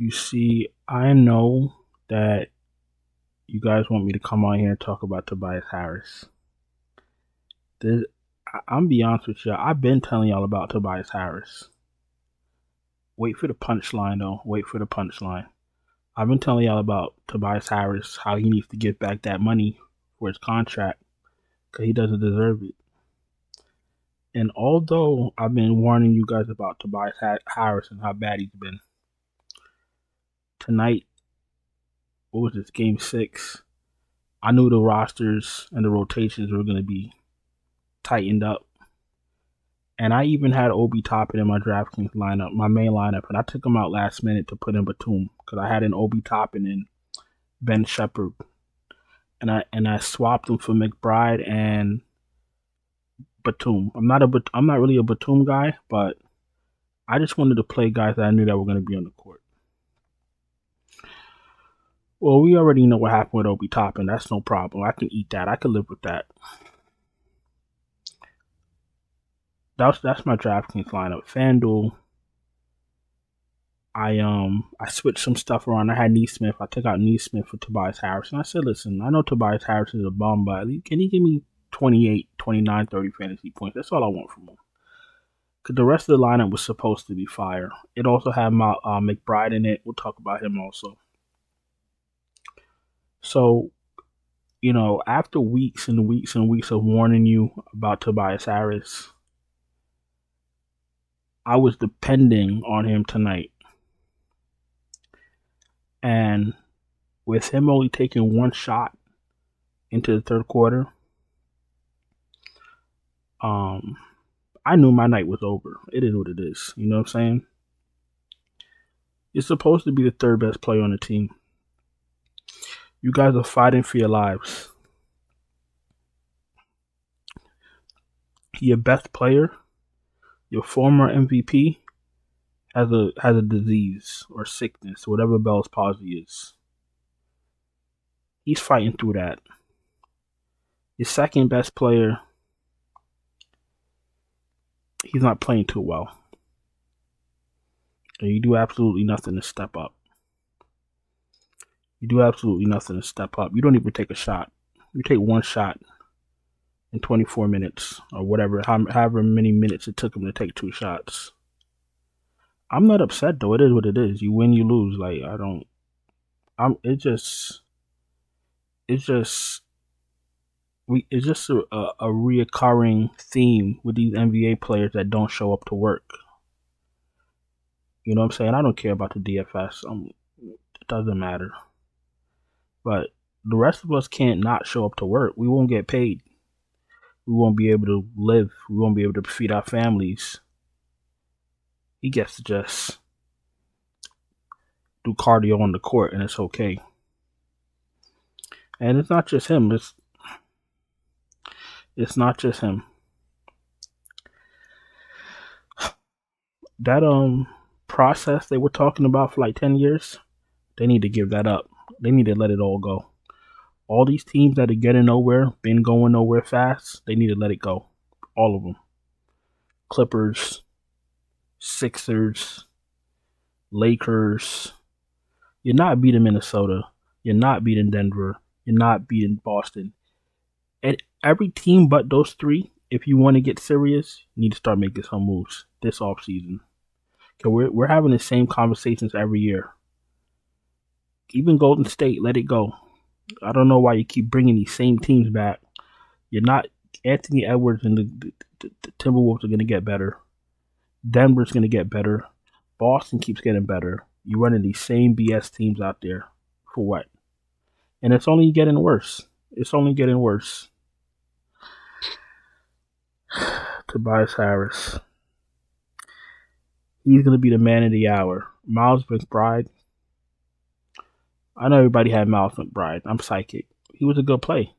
You see, I know that you guys want me to come on here and talk about Tobias Harris. I'm be honest with you, I've been telling y'all about Tobias Harris. Wait for the punchline, though. Wait for the punchline. I've been telling y'all about Tobias Harris, how he needs to give back that money for his contract because he doesn't deserve it. And although I've been warning you guys about Tobias Harris and how bad he's been, tonight, what was this, game 6? I knew the rosters and the rotations were going to be tightened up. And I even had Obi Toppin in my DraftKings lineup, my main lineup, and I took him out last minute to put in Batum because I had an Obi Toppin and Ben Shepherd, and I swapped him for McBride and Batum. I'm not really a Batum guy, but I just wanted to play guys that I knew that were going to be on the court. Well, we already know what happened with Obi Toppin. That's no problem. I can eat that. I can live with that. That's my DraftKings lineup. FanDuel, I switched some stuff around. I had Neesmith. I took out Neesmith for Tobias Harris. And I said, listen, I know Tobias Harris is a bum, but can he give me 28, 29, 30 fantasy points? That's all I want from him. Because the rest of the lineup was supposed to be fire. It also had my McBride in it. We'll talk about him also. So, after weeks and weeks and weeks of warning you about Tobias Harris, I was depending on him tonight. And with him only taking one shot into the third quarter, I knew my night was over. It is what it is. You know what I'm saying? You're supposed to be the third best player on the team. You guys are fighting for your lives. Your best player, your former MVP, has a disease or sickness, whatever Bell's palsy is. He's fighting through that. Your second best player, he's not playing too well. And you do absolutely nothing to step up. You don't even take a shot. You take one shot in 24 minutes or whatever, however many minutes it took him to take 2 shots. I'm not upset though. It is what it is. You win, you lose. It's just a reoccurring theme with these NBA players that don't show up to work. You know what I'm saying? I don't care about the DFS. It doesn't matter. But the rest of us can't not show up to work. We won't get paid. We won't be able to live. We won't be able to feed our families. He gets to just do cardio on the court, and it's okay. And it's not just him. It's not just him. That process they were talking about for like 10 years, they need to give that up. They need to let it all go. All these teams that are getting nowhere, been going nowhere fast, they need to let it go. All of them. Clippers, Sixers, Lakers. You're not beating Minnesota. You're not beating Denver. You're not beating Boston. And every team but those 3, if you want to get serious, you need to start making some moves this offseason. Because we're having the same conversations every year. Even Golden State, let it go. I don't know why you keep bringing these same teams back. You're not. Anthony Edwards and the Timberwolves are going to get better. Denver's going to get better. Boston keeps getting better. You're running these same BS teams out there. For what? And it's only getting worse. Tobias Harris. He's going to be the man of the hour. Miles McBride. I know everybody had Miles McBride. I'm psychic. He was a good play.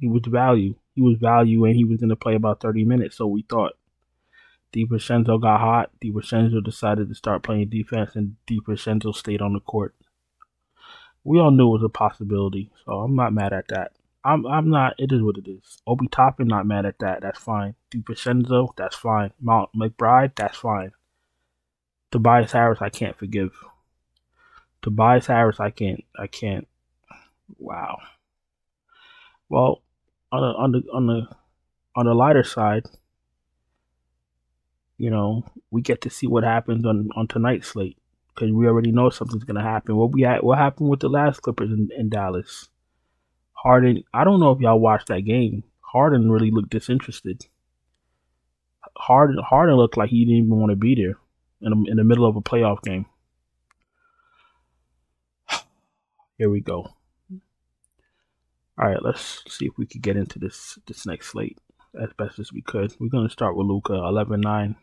He was value. And he was going to play about 30 minutes, so we thought. DiVincenzo got hot. DiVincenzo decided to start playing defense, and DiVincenzo stayed on the court. We all knew it was a possibility, so I'm not mad at that. I'm not. It is what it is. Obi Toppin, not mad at that. That's fine. DiVincenzo, that's fine. McBride, that's fine. Tobias Harris, I can't forgive. Tobias Harris, I can't. Wow. Well, on the lighter side, we get to see what happens on tonight's slate because we already know something's gonna happen. What happened with the last Clippers in Dallas? Harden. I don't know if y'all watched that game. Harden really looked disinterested. Harden looked like he didn't even want to be there in the middle of a playoff game. Here we go. All right, let's see if we could get into this next slate as best as we could. We're going to start with Luka, 11-9.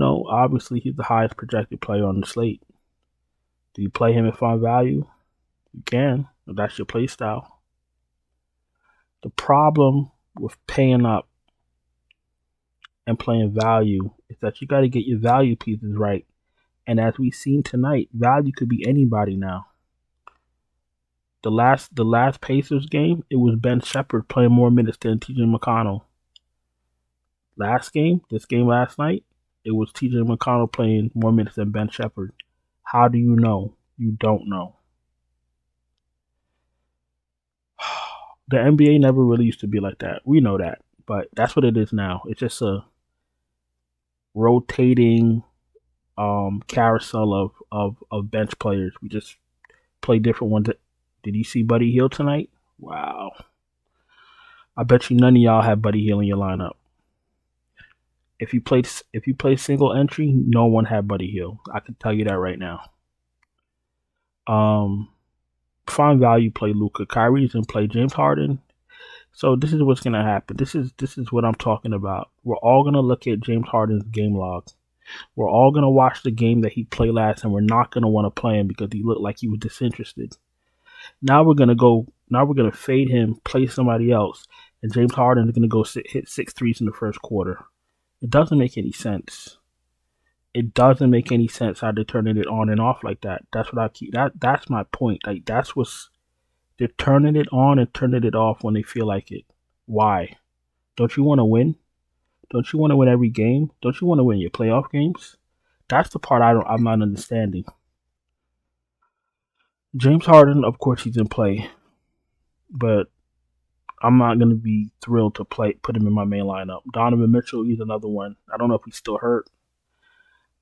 Obviously he's the highest projected player on the slate. Do you play him at fun value? You can, if that's your play style. The problem with paying up and playing value is that you got to get your value pieces right. And as we've seen tonight, value could be anybody now. The last Pacers game, it was Ben Shepherd playing more minutes than TJ McConnell. This game last night, it was TJ McConnell playing more minutes than Ben Shepherd. How do you know? You don't know. The NBA never really used to be like that. We know that. But that's what it is now. It's just a rotating carousel of bench players. We just play different ones. Did you see Buddy Hield tonight? Wow. I bet you none of y'all have Buddy Hield in your lineup. If you play single entry, no one had Buddy Hield. I can tell you that right now. Fine value play Luka. Kyrie's gonna play James Harden. So this is what's gonna happen. This is what I'm talking about. We're all gonna look at James Harden's game log. We're all gonna watch the game that he played last, and we're not gonna want to play him because he looked like he was disinterested. Now we're gonna fade him, play somebody else, and James Harden is gonna go hit 6 threes in the first quarter. It doesn't make any sense. It doesn't make any sense how they're turning it on and off like that. That's what that's my point. Like they're turning it on and turning it off when they feel like it. Why? Don't you want to win? Don't you want to win every game? Don't you want to win your playoff games? That's the part I'm not understanding. James Harden, of course, he's in play, but I'm not going to be thrilled to put him in my main lineup. Donovan Mitchell, he's another one. I don't know if he's still hurt.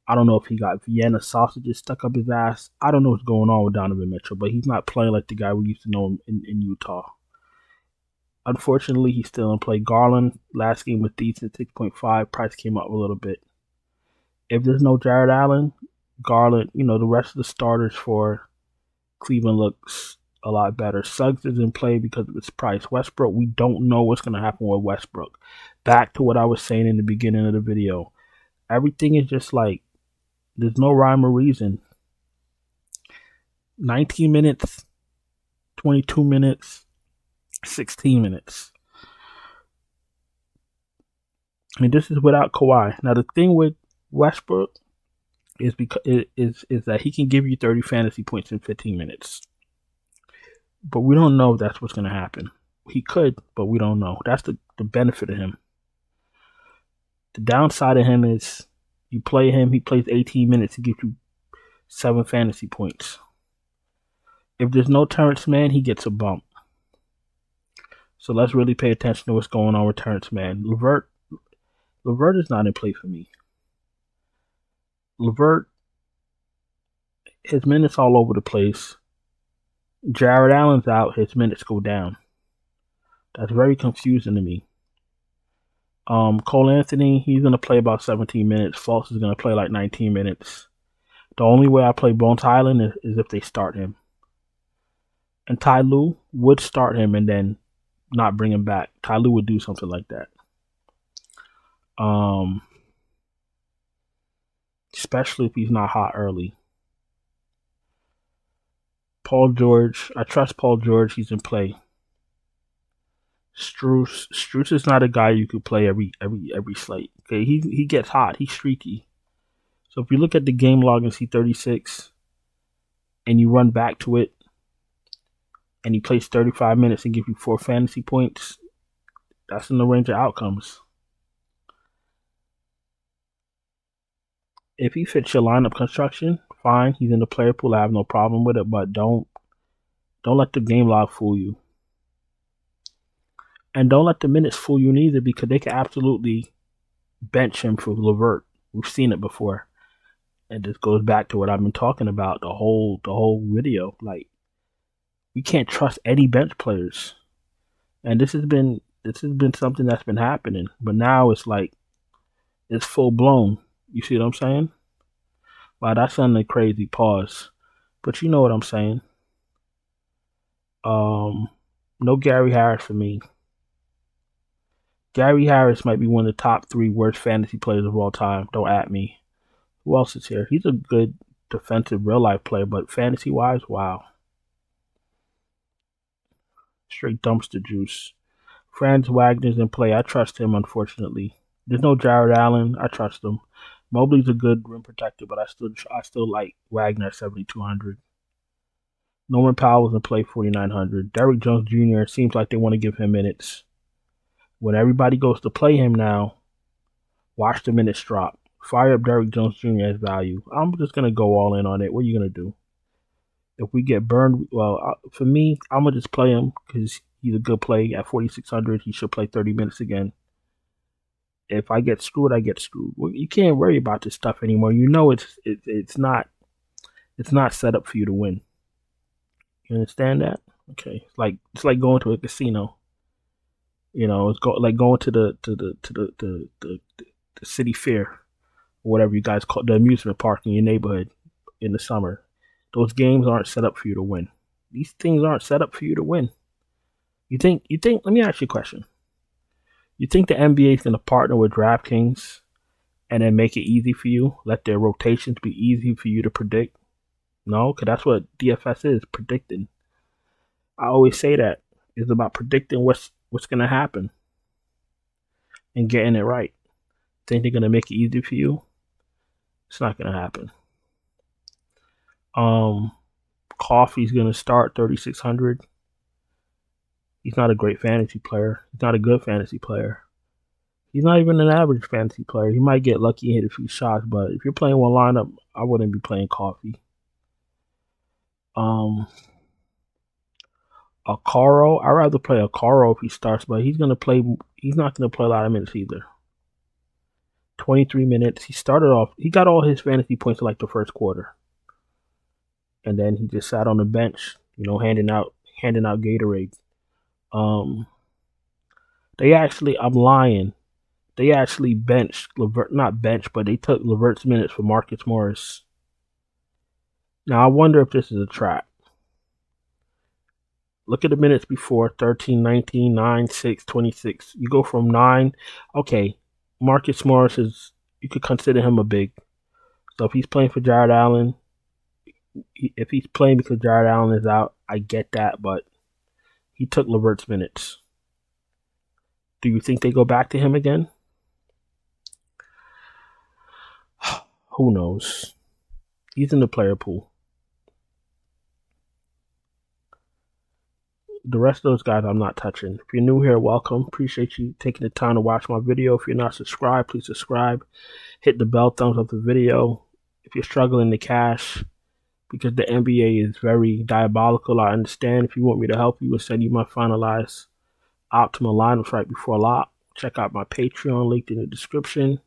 I don't know if he got Vienna sausages stuck up his ass. I don't know what's going on with Donovan Mitchell, but he's not playing like the guy we used to know in Utah. Unfortunately, he's still in play. Garland, last game was decent, 6.5. Price came up a little bit. If there's no Jared Allen, Garland, the rest of the starters for Cleveland looks a lot better. Suggs is in play because of its price. Westbrook, we don't know what's going to happen with Westbrook. Back to what I was saying in the beginning of the video. Everything is just like, there's no rhyme or reason. 19 minutes, 22 minutes, 16 minutes. I mean, this is without Kawhi. Now, the thing with Westbrook is that he can give you 30 fantasy points in 15 minutes. But we don't know if that's what's going to happen. He could, but we don't know. That's the benefit of him. The downside of him is you play him, he plays 18 minutes to give you 7 fantasy points. If there's no Terrence Mann, he gets a bump. So let's really pay attention to what's going on with Terrence Mann. LeVert is not in play for me. LeVert, his minutes all over the place. Jared Allen's out, his minutes go down. That's very confusing to me. Cole Anthony, he's going to play about 17 minutes. Fultz is going to play like 19 minutes. The only way I play Bones Highland is if they start him. And Ty Lue would start him and then not bring him back. Ty Lue would do something like that. Especially if he's not hot early. Paul George, I trust Paul George. He's in play. Strus is not a guy you could play every slate. Okay, he gets hot. He's streaky. So if you look at the game log and see 36, and you run back to it, and he plays 35 minutes and gives you 4 fantasy points, that's in the range of outcomes. If he fits your lineup construction, fine. He's in the player pool. I have no problem with it, but don't let the game log fool you. And don't let the minutes fool you neither, because they can absolutely bench him for LeVert. We've seen it before. And this goes back to what I've been talking about the whole video. Like, we can't trust any bench players. And this has been something that's been happening. But now it's like it's full blown. You see what I'm saying? Wow, that's something crazy. Pause. But you know what I'm saying. No Gary Harris for me. Gary Harris might be one of the top 3 worst fantasy players of all time. Don't at me. Who else is here? He's a good defensive real life player, but fantasy wise, wow. Straight dumpster juice. Franz Wagner's in play. I trust him, unfortunately. There's no Jared Allen. I trust him. Mobley's a good rim protector, but I still like Wagner at 7,200. Norman Powell's in play 4,900. Derrick Jones Jr. seems like they want to give him minutes. When everybody goes to play him now, watch the minutes drop. Fire up Derrick Jones Jr. as value. I'm just going to go all in on it. What are you going to do? If we get burned, well, for me, I'm going to just play him because he's a good play. At 4,600, he should play 30 minutes again. If I get screwed, I get screwed. Well, you can't worry about this stuff anymore. You know it's not set up for you to win. You understand that? Okay. It's like going to a casino. You know, it's like going to the city fair, or whatever you guys call it, the amusement park in your neighborhood in the summer. Those games aren't set up for you to win. These things aren't set up for you to win. You think, let me ask you a question. You think the NBA is going to partner with DraftKings and then make it easy for you? Let their rotations be easy for you to predict? No, because that's what DFS is, predicting. I always say that. It's about predicting what's going to happen and getting it right. Think they're going to make it easy for you? It's not going to happen. Coffee's going to start 3,600. He's not a great fantasy player. He's not a good fantasy player. He's not even an average fantasy player. He might get lucky and hit a few shots, but if you're playing one lineup, I wouldn't be playing Coffee. Akaro, I'd rather play Akaro if he starts, but he's not going to play a lot of minutes either. 23 minutes. He got all his fantasy points in like the first quarter. And then he just sat on the bench, handing out Gatorade. I'm lying. They actually benched LeVert, not benched, but they took LeVert's minutes for Marcus Morris. Now, I wonder if this is a trap. Look at the minutes before, 13, 19, 9, 6, 26. You go from 9. Okay, Marcus Morris you could consider him a big. So if he's playing for Jared Allen, if he's playing because Jared Allen is out, I get that, but he took LeVert's minutes. Do you think they go back to him again? Who knows? He's in the player pool. The rest of those guys I'm not touching. If you're new here, welcome. Appreciate you taking the time to watch my video. If you're not subscribed, please subscribe. Hit the bell, thumbs up the video. If you're struggling to cash, because the NBA is very diabolical, I understand. If you want me to help you, I'll send you my finalized optimal lineups right before lock. Check out my Patreon, linked in the description.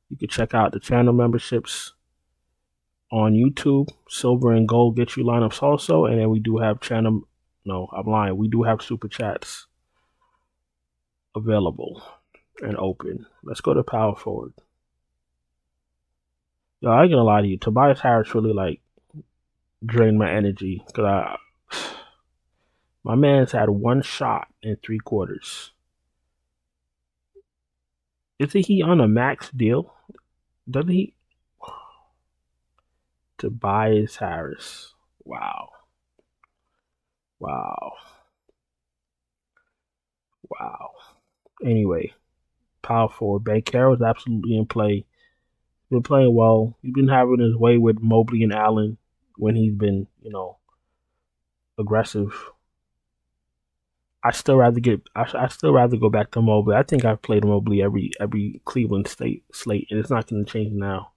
You can check out the channel memberships on YouTube. Silver and gold get you lineups also. And then we do have we do have super chats available and open. Let's go to power forward. Yo, I ain't gonna lie to you. Tobias Harris really drained my energy because my man's had one shot in 3 quarters. Isn't he on a max deal? Doesn't he? Tobias Harris. Wow. Anyway, power forward. Bankero is absolutely in play. Been playing well. He's been having his way with Mobley and Allen when he's been, aggressive. I still rather go back to Mobley. I think I've played Mobley every Cleveland State slate, and it's not going to change now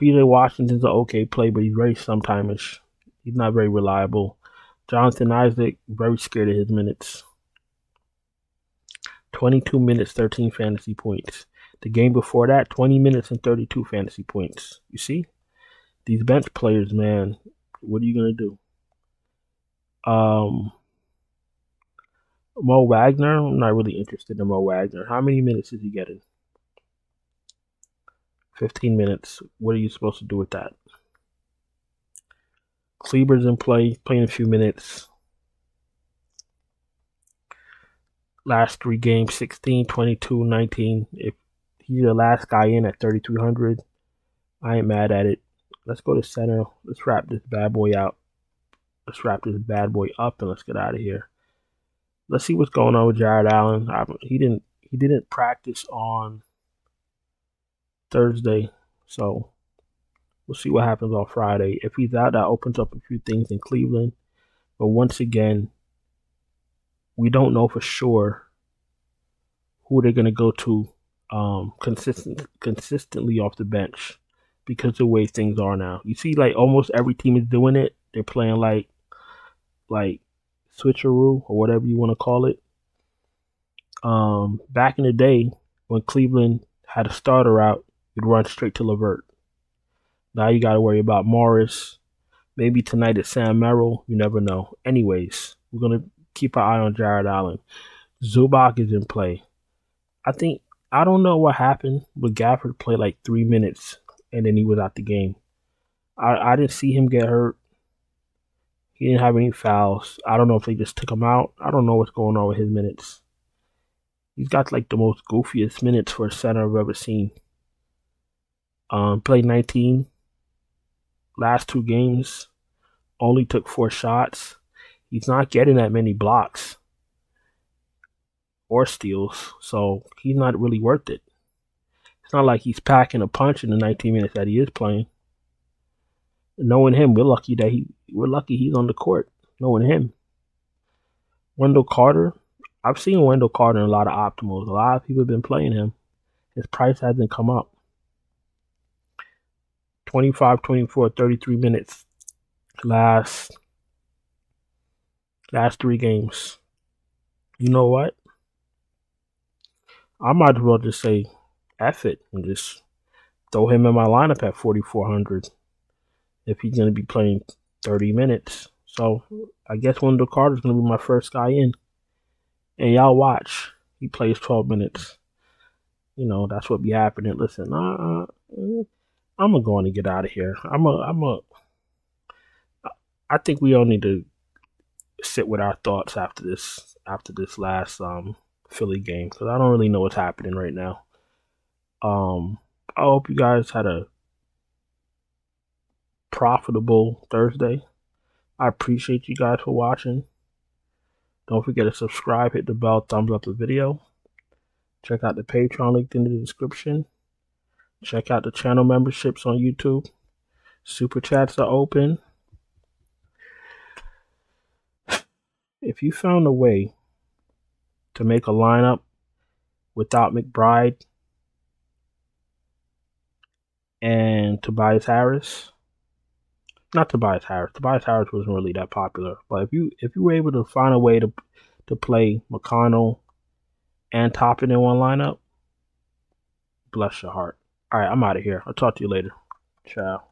PJ Washington's an okay play, but he's very sometime-ish. He's not very reliable. Jonathan Isaac, very scared of his minutes. 22 minutes, 13 fantasy points. The game before that, 20 minutes and 32 fantasy points. You see? These bench players, man, what are you going to do? Mo Wagner, I'm not really interested in Mo Wagner. How many minutes is he getting? 15 minutes. What are you supposed to do with that? Kleber's in play, playing a few minutes. Last 3 games, 16, 22, 19. If he's the last guy in at 3,300, I ain't mad at it. Let's go to center. Let's wrap this bad boy out. Let's wrap this bad boy up and let's get out of here. Let's see what's going on with Jared Allen. He didn't practice on Thursday, so we'll see what happens on Friday. If he's out, that opens up a few things in Cleveland. But once again, we don't know for sure who they're going to go to consistently off the bench because of the way things are now. You see, like almost every team is doing it. They're playing like switcheroo or whatever you want to call it. Back in the day when Cleveland had a starter out, you'd run straight to LeVert. Now you got to worry about Morris. Maybe tonight it's Sam Merrill. You never know. Anyways, we're going to keep an eye on Jared Allen. Zubac is in play. I don't know what happened, but Gafford played like 3 minutes and then he was out the game. I didn't see him get hurt. He didn't have any fouls. I don't know if they just took him out. I don't know what's going on with his minutes. He's got like the most goofiest minutes for a center I've ever seen. Played 19. Last 2 games. Only took 4 shots. He's not getting that many blocks or steals, so he's not really worth it. It's not like he's packing a punch in the 19 minutes that he is playing. Knowing him, we're lucky he's on the court. Knowing him. Wendell Carter. I've seen Wendell Carter in a lot of optimals. A lot of people have been playing him. His price hasn't come up. 25, 24, 33 minutes. Last 3 games. You know what? I might as well just say F it and just throw him in my lineup at 4,400 if he's going to be playing 30 minutes. So I guess Wendell Carter's going to be my first guy in. And y'all watch. He plays 12 minutes. You know, that's what be happening. Listen, I'm going to go on and get out of here. I think we all need to sit with our thoughts after this last Philly game because I don't really know what's happening right now. I hope you guys had a profitable Thursday. I appreciate you guys for watching. Don't forget to subscribe, hit the bell, thumbs up the video. Check out the Patreon link in the description. Check out the channel memberships on YouTube. Super chats are open. If you found a way to make a lineup without McBride and Tobias Harris, not Tobias Harris. Tobias Harris wasn't really that popular, but if you were able to find a way to play McConnell and Toppin in one lineup, bless your heart. All right, I'm out of here. I'll talk to you later. Ciao.